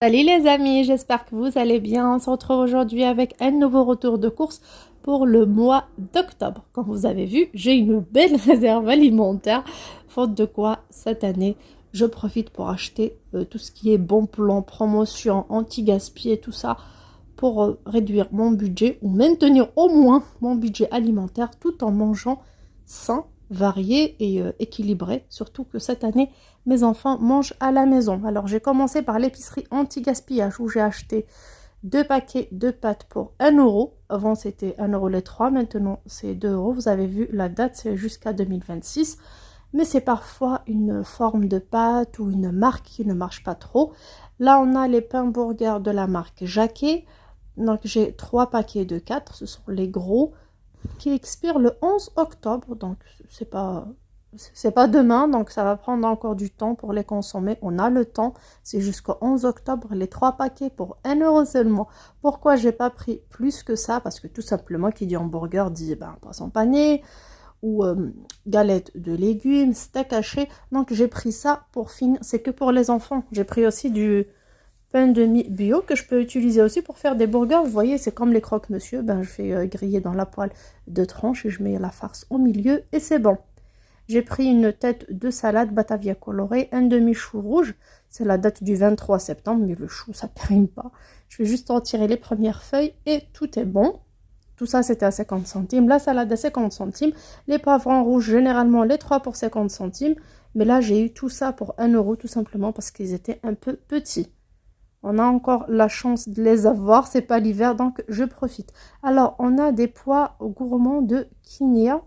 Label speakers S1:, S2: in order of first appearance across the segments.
S1: Salut les amis, j'espère que vous allez bien. On se retrouve aujourd'hui avec un nouveau retour de course pour le mois d'octobre. Comme vous avez vu, j'ai une belle réserve alimentaire, faute de quoi cette année, je profite pour acheter tout ce qui est bon plan, promotion, anti-gaspillage, tout ça, pour réduire mon budget ou maintenir au moins mon budget alimentaire tout en mangeant sain, varié et équilibré. Surtout que cette année, mes enfants mangent à la maison. Alors j'ai commencé par l'épicerie anti-gaspillage où j'ai acheté 2 paquets de pâtes pour 1 euro. Avant c'était 1 euro les 3, maintenant c'est 2 euros. Vous avez vu la date, c'est jusqu'à 2026. Mais c'est parfois une forme de pâte ou une marque qui ne marche pas trop. Là on a les pains burgers de la marque Jacquet. Donc j'ai 3 paquets de 4, ce sont les gros, qui expirent le 11 octobre. Donc c'est pas demain, donc ça va prendre encore du temps pour les consommer. On a le temps, c'est jusqu'au 11 octobre, les 3 paquets pour 1 euro seulement. Pourquoi j'ai pas pris plus que ça? Parce que tout simplement, qui dit hamburger dit poisson pané ou galette de légumes, steak haché. Donc j'ai pris ça pour finir, c'est que pour les enfants. J'ai pris aussi du pain de mie bio que je peux utiliser aussi pour faire des burgers. Vous voyez, c'est comme les croque-monsieur. Je fais griller dans la poêle 2 tranches et je mets la farce au milieu et c'est bon. J'ai pris une tête de salade Batavia colorée, un demi-chou rouge. C'est la date du 23 septembre, mais le chou, ça ne périme pas. Je vais juste en tirer les premières feuilles et tout est bon. Tout ça, c'était à 50 centimes. La salade à 50 centimes. Les poivrons rouges, généralement les 3 pour 50 centimes. Mais là, j'ai eu tout ça pour 1 euro, tout simplement parce qu'ils étaient un peu petits. On a encore la chance de les avoir, c'est pas l'hiver, donc je profite. Alors, on a des pois gourmands de Kinia.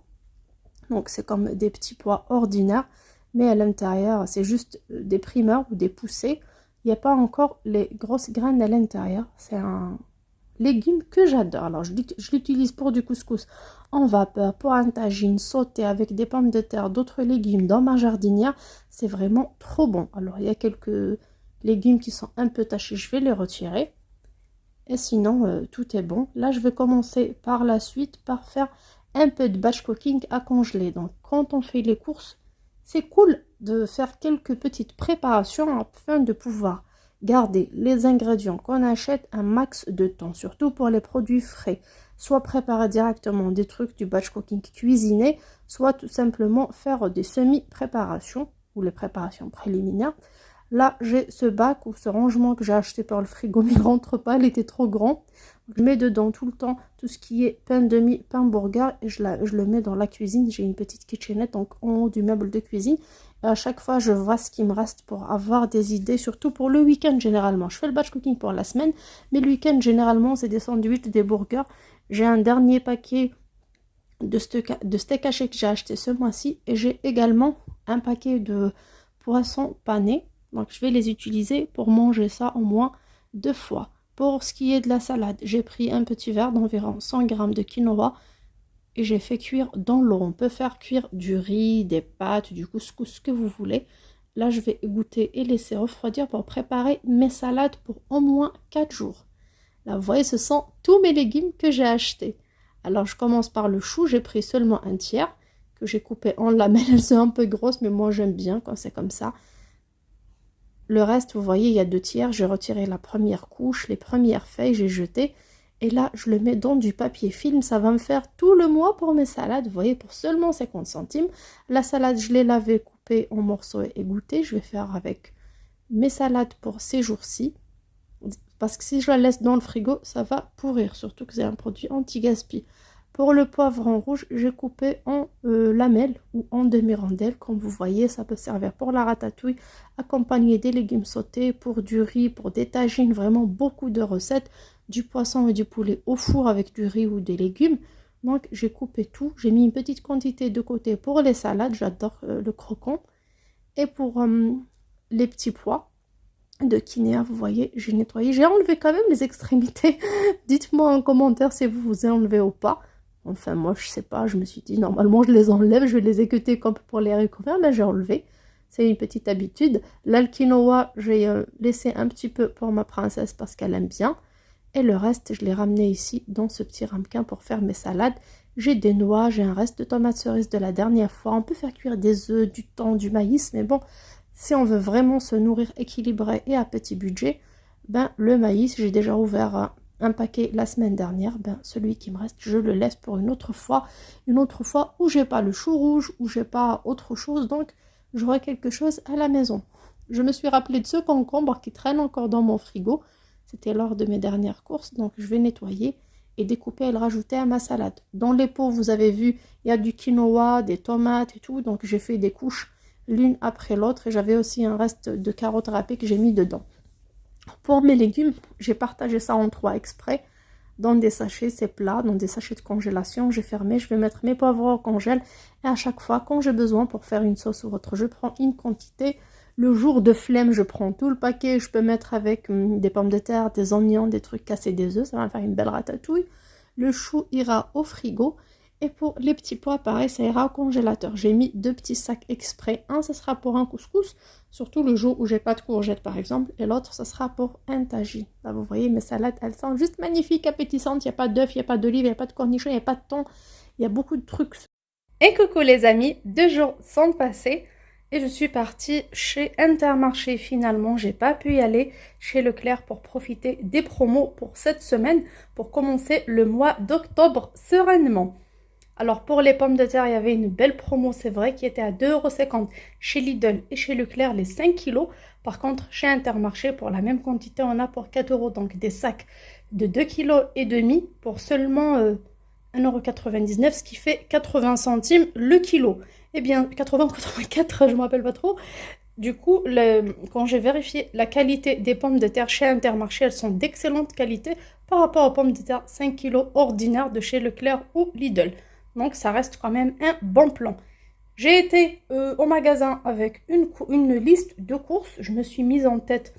S1: Donc, c'est comme des petits pois ordinaires, mais à l'intérieur, c'est juste des primeurs ou des poussées. Il n'y a pas encore les grosses graines à l'intérieur. C'est un légume que j'adore. Alors, je l'utilise pour du couscous en vapeur, pour un tagine sauté avec des pommes de terre, d'autres légumes dans ma jardinière. C'est vraiment trop bon. Alors, il y a quelques légumes qui sont un peu tachés, je vais les retirer. Et sinon, tout est bon. Là, je vais commencer par la suite par faire un peu de batch cooking à congeler. Donc, quand on fait les courses, c'est cool de faire quelques petites préparations afin de pouvoir garder les ingrédients qu'on achète un max de temps, surtout pour les produits frais. Soit préparer directement des trucs du batch cooking cuisiné, soit tout simplement faire des semi-préparations ou les préparations préliminaires. Là, j'ai ce bac ou ce rangement que j'ai acheté par le frigo, mais il ne rentre pas, il était trop grand. Je mets dedans tout le temps tout ce qui est pain de mie, pain burger, et je le mets dans la cuisine. J'ai une petite kitchenette, donc en haut du meuble de cuisine. Et à chaque fois, je vois ce qui me reste pour avoir des idées, surtout pour le week-end généralement. Je fais le batch cooking pour la semaine, mais le week-end généralement, c'est des sandwichs, des burgers. J'ai un dernier paquet de steak haché que j'ai acheté ce mois-ci, et j'ai également un paquet de poissons panés. Donc, je vais les utiliser pour manger ça au moins 2 fois. Pour ce qui est de la salade, j'ai pris un petit verre d'environ 100 g de quinoa et j'ai fait cuire dans l'eau. On peut faire cuire du riz, des pâtes, du couscous, ce que vous voulez. Là, je vais égoutter et laisser refroidir pour préparer mes salades pour au moins 4 jours. Là, vous voyez, ce sont tous mes légumes que j'ai achetés. Alors, je commence par le chou. J'ai pris seulement un tiers que j'ai coupé en lamelles. Elles sont un peu grosses, mais moi, j'aime bien quand c'est comme ça. Le reste, vous voyez, il y a 2 tiers. J'ai retiré la première couche, les premières feuilles, j'ai jeté. Et là, je le mets dans du papier film. Ça va me faire tout le mois pour mes salades. Vous voyez, pour seulement 50 centimes. La salade, je l'ai lavée, coupée en morceaux et égouttée. Je vais faire avec mes salades pour ces jours-ci. Parce que si je la laisse dans le frigo, ça va pourrir. Surtout que c'est un produit anti-gaspi. Pour le poivron rouge, j'ai coupé en lamelles ou en demi-rondelles. Comme vous voyez, ça peut servir pour la ratatouille, accompagner des légumes sautés, pour du riz, pour des tagines, vraiment beaucoup de recettes. Du poisson et du poulet au four avec du riz ou des légumes. Donc, j'ai coupé tout. J'ai mis une petite quantité de côté pour les salades. J'adore le croquant. Et pour les petits pois de Kinéa, vous voyez, j'ai nettoyé. J'ai enlevé quand même les extrémités. Dites-moi en commentaire si vous vous enlevez ou pas. Enfin, moi, je sais pas, je me suis dit, normalement, je les enlève, je vais les équeuter comme pour les recouvrir. Là, j'ai enlevé. C'est une petite habitude. Là, le quinoa, j'ai laissé un petit peu pour ma princesse parce qu'elle aime bien. Et le reste, je l'ai ramené ici dans ce petit ramequin pour faire mes salades. J'ai des noix, j'ai un reste de tomates cerises de la dernière fois. On peut faire cuire des œufs, du thon, du maïs. Mais bon, si on veut vraiment se nourrir équilibré et à petit budget, Ben, le maïs, j'ai déjà ouvert un paquet la semaine dernière. Ben, celui qui me reste, je le laisse pour une autre fois où j'ai pas le chou rouge, où j'ai pas autre chose. Donc, j'aurai quelque chose à la maison. Je me suis rappelé de ce concombre qui traîne encore dans mon frigo. C'était lors de mes dernières courses. Donc, je vais nettoyer et découper et le rajouter à ma salade. Dans les pots, vous avez vu, il y a du quinoa, des tomates et tout. Donc, j'ai fait des couches l'une après l'autre. Et j'avais aussi un reste de carottes râpées que j'ai mis dedans. Pour mes légumes, j'ai partagé ça en 3 exprès. Dans des sachets, c'est plat, dans des sachets de congélation, j'ai fermé. Je vais mettre mes poivrons au congèle. Et à chaque fois, quand j'ai besoin pour faire une sauce ou autre, je prends une quantité. Le jour de flemme, je prends tout le paquet. Je peux mettre avec des pommes de terre, des oignons, des trucs cassés, des œufs. Ça va faire une belle ratatouille. Le chou ira au frigo. Et pour les petits pois, pareil, ça ira au congélateur. J'ai mis 2 petits sacs exprès. Un, ça sera pour un couscous, surtout le jour où j'ai pas de courgettes, par exemple. Et l'autre, ça sera pour un tagine. Là, vous voyez, mes salades, elles sont juste magnifiques, appétissantes. Il n'y a pas d'œufs, il n'y a pas d'olive, il n'y a pas de cornichons, il n'y a pas de thon. Il y a beaucoup de trucs. Et coucou les amis, 2 jours sont passés. Et je suis partie chez Intermarché finalement. J'ai pas pu y aller chez Leclerc pour profiter des promos pour cette semaine, pour commencer le mois d'octobre sereinement. Alors pour les pommes de terre, il y avait une belle promo, c'est vrai, qui était à 2,50 € chez Lidl et chez Leclerc, les 5 kilos. Par contre, chez Intermarché, pour la même quantité, on a pour 4 €, donc des sacs de 2,5 kg pour seulement 1,99 €, ce qui fait 80 centimes le kilo. Eh bien, 80 ou 84, je ne me rappelle pas trop. Du coup, quand j'ai vérifié la qualité des pommes de terre chez Intermarché, elles sont d'excellente qualité par rapport aux pommes de terre 5 kilos ordinaires de chez Leclerc ou Lidl. Donc, ça reste quand même un bon plan. J'ai été au magasin avec une liste de courses. Je me suis mise en tête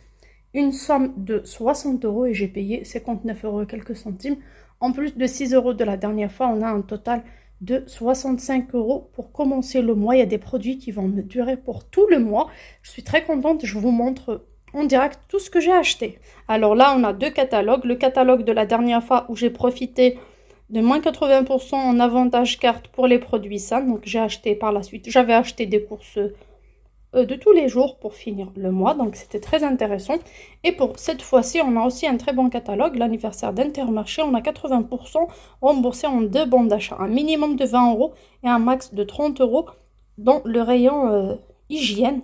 S1: une somme de 60 € et j'ai payé 59 € et quelques centimes. En plus de 6 € de la dernière fois, on a un total de 65 € pour commencer le mois. Il y a des produits qui vont me durer pour tout le mois. Je suis très contente. Je vous montre en direct tout ce que j'ai acheté. Alors là, on a 2 catalogues. Le catalogue de la dernière fois où j'ai profité de moins 80% en avantage carte pour les produits sains. Donc j'ai acheté par la suite, j'avais acheté des courses de tous les jours pour finir le mois. Donc c'était très intéressant. Et pour cette fois-ci, on a aussi un très bon catalogue. L'anniversaire d'Intermarché, on a 80% remboursé en 2 bons d'achat. Un minimum de 20 € et un max de 30 € dans le rayon hygiène.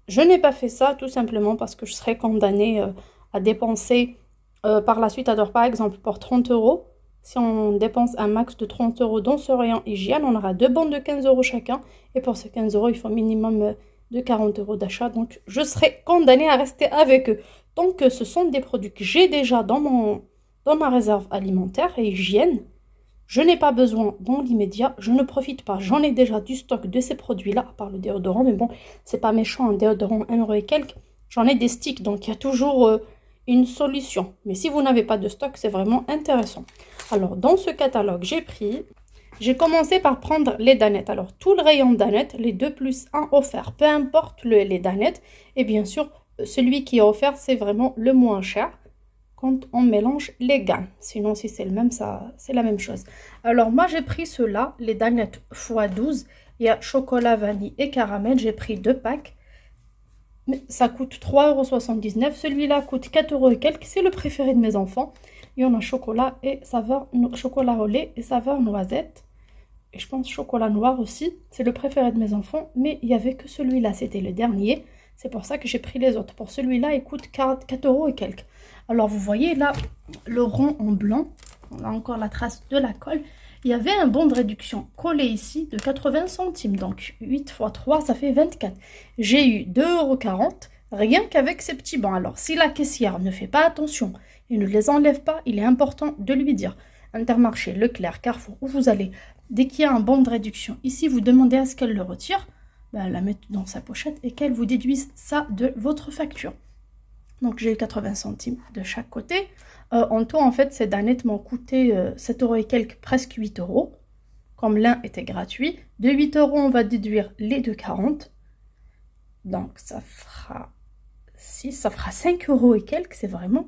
S1: Je n'ai pas fait ça tout simplement parce que je serais condamnée à dépenser par la suite. Alors par exemple pour 30 €. Si on dépense un max de 30 € dans ce rayon hygiène, on aura 2 bons de 15 € chacun. Et pour ces 15 €, il faut minimum de 40 € d'achat. Donc, je serai condamnée à rester avec eux. Donc, ce sont des produits que j'ai déjà dans ma réserve alimentaire et hygiène. Je n'ai pas besoin dans l'immédiat. Je ne profite pas. J'en ai déjà du stock de ces produits-là, à part le déodorant. Mais bon, c'est pas méchant, un déodorant 1 € et quelques. J'en ai des sticks, donc il y a toujours une solution. Mais si vous n'avez pas de stock, c'est vraiment intéressant. Alors, dans ce catalogue, j'ai commencé par prendre les danettes. Alors, tout le rayon danettes, les 2 plus 1 offerts, peu importe les danettes. Et bien sûr, celui qui est offert, c'est vraiment le moins cher quand on mélange les gammes. Sinon, si c'est le même, c'est la même chose. Alors, moi, j'ai pris ceux-là, les danettes x12. Il y a chocolat, vanille et caramel. J'ai pris 2 packs. Ça coûte 3,79 €. Celui-là coûte 4 € et quelques. C'est le préféré de mes enfants. Il y en a chocolat au lait et saveur noisette. Et je pense chocolat noir aussi. C'est le préféré de mes enfants. Mais il n'y avait que celui-là. C'était le dernier. C'est pour ça que j'ai pris les autres. Pour celui-là, il coûte 4 € et quelques. Alors, vous voyez là, le rond en blanc. On a encore la trace de la colle. Il y avait un bon de réduction collé ici de 80 centimes. Donc, 8 x 3, ça fait 24. J'ai eu 2,40 € rien qu'avec ces petits bons. Alors, si la caissière ne fait pas attention et ne les enlève pas, il est important de lui dire. Intermarché, Leclerc, Carrefour, où vous allez, dès qu'il y a un bon de réduction, ici, vous demandez à ce qu'elle le retire, la mettre dans sa pochette et qu'elle vous déduise ça de votre facture. Donc, j'ai eu 80 centimes de chaque côté. En tout, en fait, ces danettes m'ont coûté 7 € et quelques, presque 8 €. Comme l'un était gratuit. De 8 €, on va déduire les 2,40 €. Donc, ça fera 5 € et quelques. C'est vraiment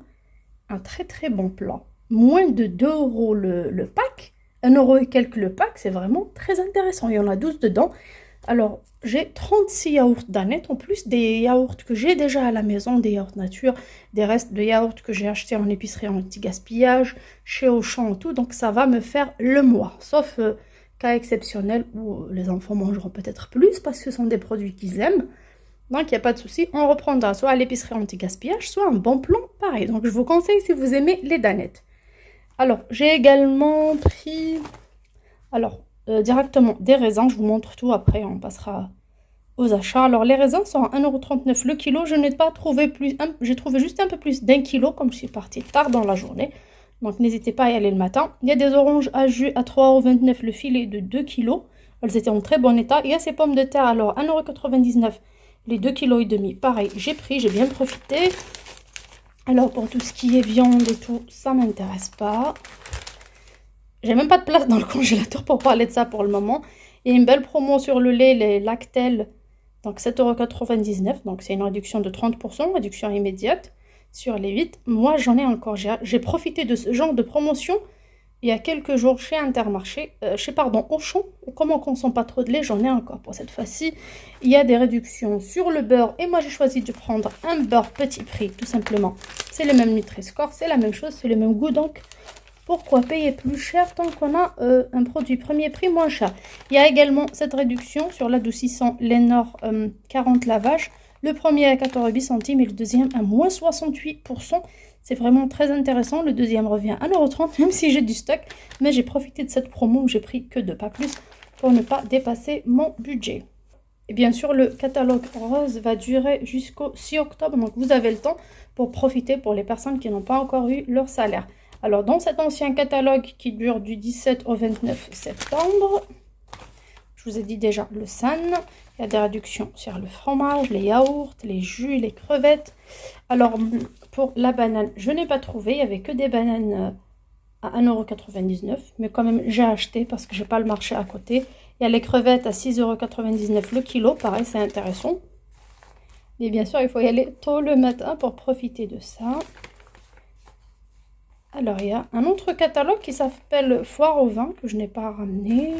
S1: un très très bon plan. Moins de 2 € le pack. 1 € et quelques le pack. C'est vraiment très intéressant. Il y en a 12 dedans. Alors, j'ai 36 yaourts Danette, en plus des yaourts que j'ai déjà à la maison, des yaourts nature, des restes de yaourts que j'ai achetés en épicerie anti-gaspillage, chez Auchan et tout. Donc, ça va me faire le mois. Sauf cas exceptionnel où les enfants mangeront peut-être plus parce que ce sont des produits qu'ils aiment. Donc, il n'y a pas de souci. On reprendra soit à l'épicerie anti-gaspillage, soit un bon plan pareil. Donc, je vous conseille si vous aimez les Danettes. Alors, j'ai également pris... Alors, directement des raisins. Je vous montre tout après. On passera aux achats. Alors, les raisins sont à 1,39 € le kilo. Je n'ai pas trouvé plus... J'ai trouvé juste un peu plus d'1 kilo, comme je suis partie tard dans la journée. Donc, n'hésitez pas à y aller le matin. Il y a des oranges à jus à 3,29 € le filet de 2 kilos. Elles étaient en très bon état. Il y a ces pommes de terre, alors 1,99 € les 2,5 kg. Pareil, j'ai pris, j'ai bien profité. Alors, pour tout ce qui est viande et tout, ça ne m'intéresse pas. J'ai même pas de place dans le congélateur pour parler de ça pour le moment. Il y a une belle promo sur le lait, les Lactel. Donc 7,99 €. Donc c'est une réduction de 30%, réduction immédiate sur les 8. Moi j'en ai encore. J'ai profité de ce genre de promotion il y a quelques jours chez Intermarché, Auchan. Comme on ne consomme pas trop de lait, j'en ai encore pour cette fois-ci. Il y a des réductions sur le beurre. Et moi j'ai choisi de prendre un beurre petit prix, tout simplement. C'est le même Nutri-Score, c'est la même chose, c'est le même goût. Donc pourquoi payer plus cher tant qu'on a un produit premier prix moins cher? Il y a également cette réduction sur l'adoucissant Lénor 40 lavages. Le premier à 4,8 € et le deuxième à moins 68%. C'est vraiment très intéressant. Le deuxième revient à 1,30 €, même si j'ai du stock. Mais j'ai profité de cette promo où j'ai pris que 2, pas plus, pour ne pas dépasser mon budget. Et bien sûr, le catalogue rose va durer jusqu'au 6 octobre. Donc, vous avez le temps pour profiter pour les personnes qui n'ont pas encore eu leur salaire. Alors, dans cet ancien catalogue qui dure du 17 au 29 septembre, je vous ai dit déjà le SAN. Il y a des réductions sur le fromage, les yaourts, les jus, les crevettes. Alors, pour la banane, je n'ai pas trouvé. Il n'y avait que des bananes à 1,99 €. Mais quand même, j'ai acheté parce que je n'ai pas le marché à côté. Il y a les crevettes à 6,99 € le kilo. Pareil, c'est intéressant. Et bien sûr, il faut y aller tôt le matin pour profiter de ça. Alors, il y a un autre catalogue qui s'appelle Foire au vin que je n'ai pas ramené.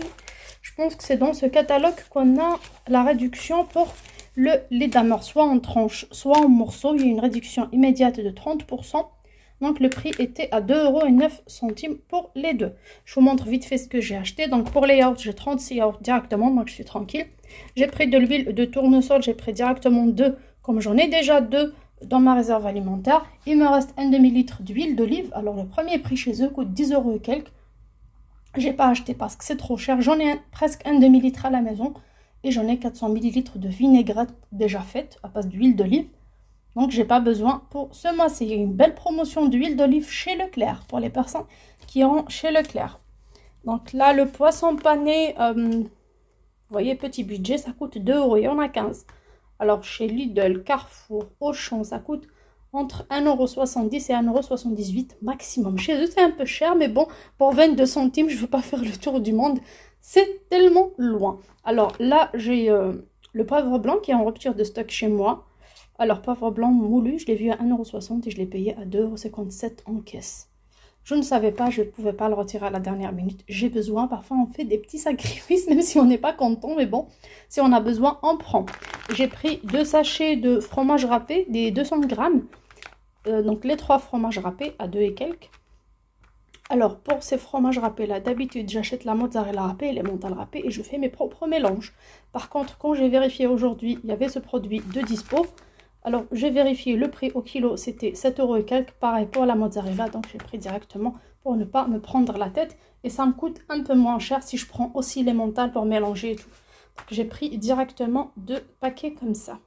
S1: Je pense que c'est dans ce catalogue qu'on a la réduction pour le lait d'amour, soit en tranches, soit en morceaux. Il y a une réduction immédiate de 30%. Donc, le prix était à 2,09 € pour les deux. Je vous montre vite fait ce que j'ai acheté. Donc, pour les yaourts, j'ai 36 yaourts directement, donc je suis tranquille. J'ai pris de l'huile de tournesol, j'ai pris directement 2, comme j'en ai déjà 2 dans ma réserve alimentaire. Il me reste un demi-litre d'huile d'olive. Alors, le premier prix chez eux coûte 10 € et quelques. J'ai pas acheté parce que c'est trop cher. J'en ai presque un demi-litre à la maison. Et j'en ai 400 ml de vinaigrette déjà faite à base d'huile d'olive. Donc, j'ai pas besoin pour ce mois-ci. Il y a une belle promotion d'huile d'olive chez Leclerc pour les personnes qui iront chez Leclerc. Donc là, le poisson pané, vous voyez, petit budget, ça coûte 2 €. Il y en a 15. Alors, chez Lidl, Carrefour, Auchan, ça coûte entre 1,70 € et 1,78 € maximum. Chez eux, c'est un peu cher, mais bon, pour 22 centimes, je ne veux pas faire le tour du monde. C'est tellement loin. Alors là, j'ai le poivre blanc qui est en rupture de stock chez moi. Alors, poivre blanc moulu, je l'ai vu à 1,60 € et je l'ai payé à 2,57 € en caisse. Je ne savais pas, je ne pouvais pas le retirer à la dernière minute. J'ai besoin, parfois on fait des petits sacrifices, même si on n'est pas content, mais bon, si on a besoin, on prend. J'ai pris 2 sachets de fromage râpé, des 200 grammes. Donc les 3 fromages râpés à 2 et quelques. Alors pour ces fromages râpés là, d'habitude j'achète la mozzarella râpée et les mentales râpées et je fais mes propres mélanges. Par contre, quand j'ai vérifié aujourd'hui, il y avait ce produit de dispo. Alors j'ai vérifié le prix au kilo, c'était 7 € et quelques. Pareil pour la mozzarella, donc j'ai pris directement pour ne pas me prendre la tête. Et ça me coûte un peu moins cher si je prends aussi les mentales pour mélanger et tout. Donc j'ai pris directement 2 paquets comme ça.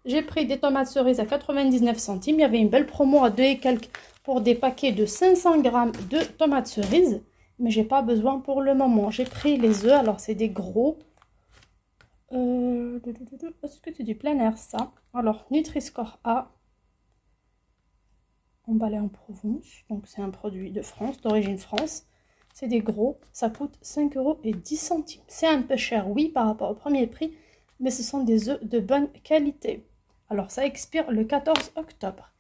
S1: J'ai pris des tomates cerises à 99 centimes. Il y avait une belle promo à 2 et quelques pour des paquets de 500 grammes de tomates cerises. Mais j'ai pas besoin pour le moment. J'ai pris les œufs. Alors, c'est des gros. Est-ce que c'est du plein air, ça? Alors, Nutri-Score A. Emballé en Provence. Donc, c'est un produit de France, d'origine France. C'est des gros. Ça coûte 5,10 €. C'est un peu cher, oui, par rapport au premier prix. Mais ce sont des œufs de bonne qualité. Alors, ça expire le 14 octobre.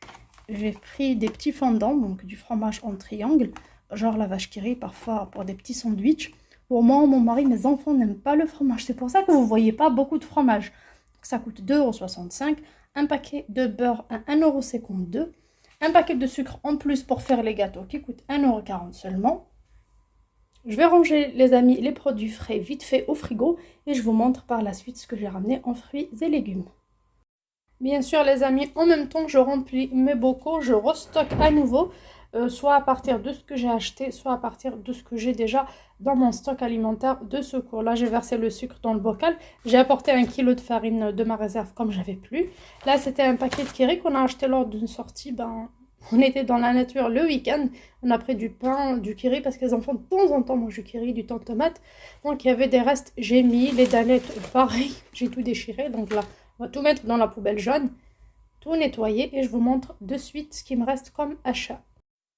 S1: J'ai pris des petits fondants, donc du fromage en triangle, genre la vache qui rit, parfois pour des petits sandwichs. Pour moi, mon mari, mes enfants n'aiment pas le fromage. C'est pour ça que vous ne voyez pas beaucoup de fromage. Ça coûte 2,65 €. Un paquet de beurre à 1,52 €. Un paquet de sucre en plus pour faire les gâteaux qui coûte 1,40 € seulement. Je vais ranger, les amis, les produits frais vite fait au frigo et je vous montre par la suite ce que j'ai ramené en fruits et légumes. Bien sûr, les amis, en même temps, je remplis mes bocaux, je restocke à nouveau, soit à partir de ce que j'ai acheté, soit à partir de ce que j'ai déjà dans mon stock alimentaire de secours. Là, j'ai versé le sucre dans le bocal. J'ai apporté 1 kg de farine de ma réserve comme j'avais plus. Là, c'était un paquet de kiri qu'on a acheté lors d'une sortie. On était dans la nature le week-end. On a pris du pain, du kiri, parce que les enfants, de temps en temps, mangent du kiri, du thon tomate. Donc, il y avait des restes. J'ai mis les dalettes, pareil. J'ai tout déchiré. Donc là, on va tout mettre dans la poubelle jaune, tout nettoyer et je vous montre de suite ce qui me reste comme achat.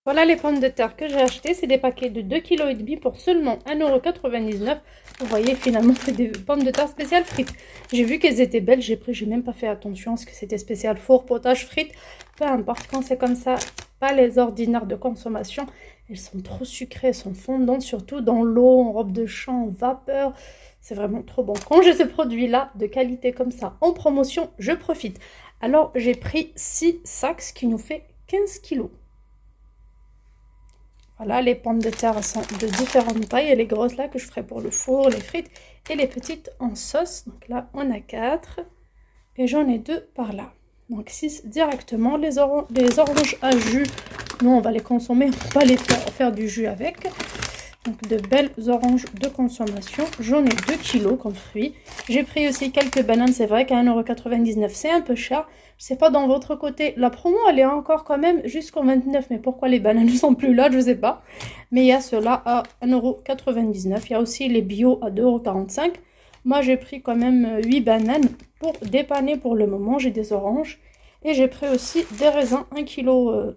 S1: Voilà les pommes de terre que j'ai achetées. C'est des paquets de 2,5 kg pour seulement 1,99 €. Vous voyez, finalement, c'est des pommes de terre spéciales frites. J'ai vu qu'elles étaient belles, j'ai pris, j'ai même pas fait attention à ce que c'était spécial four, potage, frites. Peu importe, quand c'est comme ça, pas les ordinaires de consommation. Elles sont trop sucrées, elles sont fondantes, surtout dans l'eau, en robe de champ, en vapeur. C'est vraiment trop bon. Quand j'ai ce produit-là, de qualité comme ça, en promotion, je profite. Alors, j'ai pris 6 sacs, ce qui nous fait 15 kg. Voilà, les pommes de terre sont de différentes tailles. Et les grosses là que je ferai pour le four, les frites. Et les petites en sauce. Donc là, on a 4. Et j'en ai 2 par là. Donc 6 directement. Les oranges à jus, nous on va les consommer. On va pas les faire du jus avec. Donc de belles oranges de consommation. J'en ai 2 kg comme fruits. J'ai pris aussi quelques bananes. C'est vrai qu'à 1,99 € c'est un peu cher. Je sais pas dans votre côté. La promo elle est encore quand même jusqu'au 29. Mais pourquoi les bananes ne sont plus là, je sais pas. Mais il y a ceux-là à 1,99 €. Il y a aussi les bio à 2,45 €. Moi j'ai pris quand même 8 bananes pour dépanner pour le moment. J'ai des oranges. Et j'ai pris aussi des raisins 1 kg.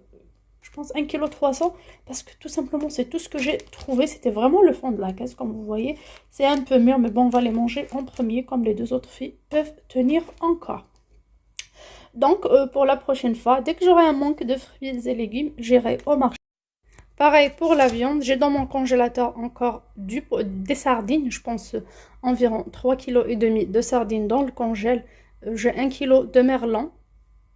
S1: Je pense 1,3 kg parce que tout simplement c'est tout ce que j'ai trouvé. C'était vraiment le fond de la caisse comme vous voyez. C'est un peu mûr mais bon on va les manger en premier comme les 2 autres filles peuvent tenir encore. Donc pour la prochaine fois, dès que j'aurai un manque de fruits et légumes, j'irai au marché. Pareil pour la viande, j'ai dans mon congélateur encore des sardines. Je pense environ 3,5 kg de sardines dans le congèle. J'ai 1 kg de merlan.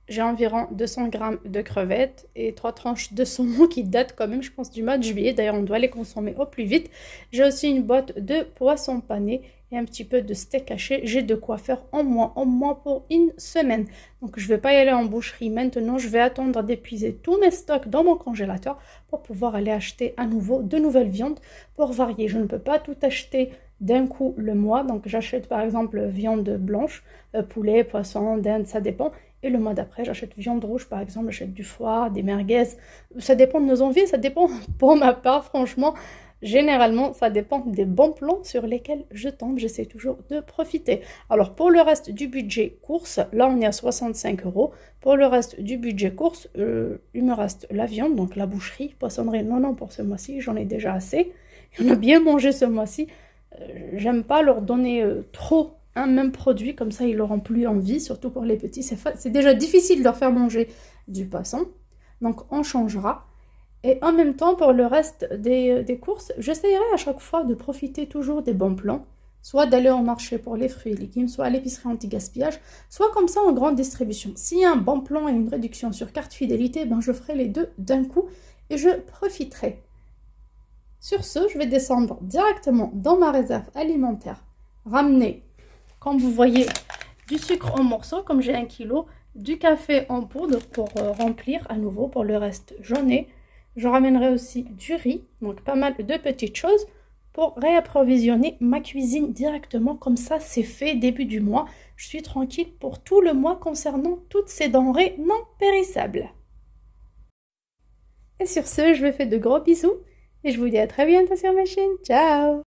S1: J'ai environ 200 g de crevettes et 3 tranches de saumon qui datent quand même, je pense, du mois de juillet. D'ailleurs, on doit les consommer au plus vite. J'ai aussi une boîte de poisson pané et un petit peu de steak haché. J'ai de quoi faire en moins pour une semaine. Donc, je ne vais pas y aller en boucherie maintenant. Je vais attendre d'épuiser tous mes stocks dans mon congélateur pour pouvoir aller acheter à nouveau de nouvelles viandes pour varier. Je ne peux pas tout acheter d'un coup le mois. Donc, j'achète par exemple viande blanche, poulet, poisson, dinde, ça dépend. Et le mois d'après, j'achète viande rouge, par exemple, j'achète du foie, des merguez. Ça dépend de nos envies, ça dépend pour ma part, franchement. Généralement, ça dépend des bons plans sur lesquels je tombe. J'essaie toujours de profiter. Alors, pour le reste du budget course, là, on est à 65 €. Pour le reste du budget course, il me reste la viande, donc la boucherie, poissonnerie. Non, pour ce mois-ci, j'en ai déjà assez. On a bien mangé ce mois-ci. J'aime pas leur donner trop un même produit, comme ça ils n'auront plus envie, surtout pour les petits. C'est déjà difficile de leur faire manger du poisson, donc on changera. Et en même temps, pour le reste des courses, j'essaierai à chaque fois de profiter toujours des bons plans, soit d'aller au marché pour les fruits et légumes, soit à l'épicerie anti-gaspillage, soit comme ça en grande distribution. S'il y a un bon plan et une réduction sur carte fidélité, je ferai les deux d'un coup et je profiterai. Sur ce, je vais descendre directement dans ma réserve alimentaire, ramener, comme vous voyez, du sucre en morceaux, comme j'ai 1 kg, du café en poudre pour remplir à nouveau. Pour le reste, j'en ai. Je ramènerai aussi du riz, donc pas mal de petites choses pour réapprovisionner ma cuisine directement. Comme ça, c'est fait début du mois. Je suis tranquille pour tout le mois concernant toutes ces denrées non périssables. Et sur ce, je vous fais de gros bisous et je vous dis à très bientôt sur ma chaîne. Ciao!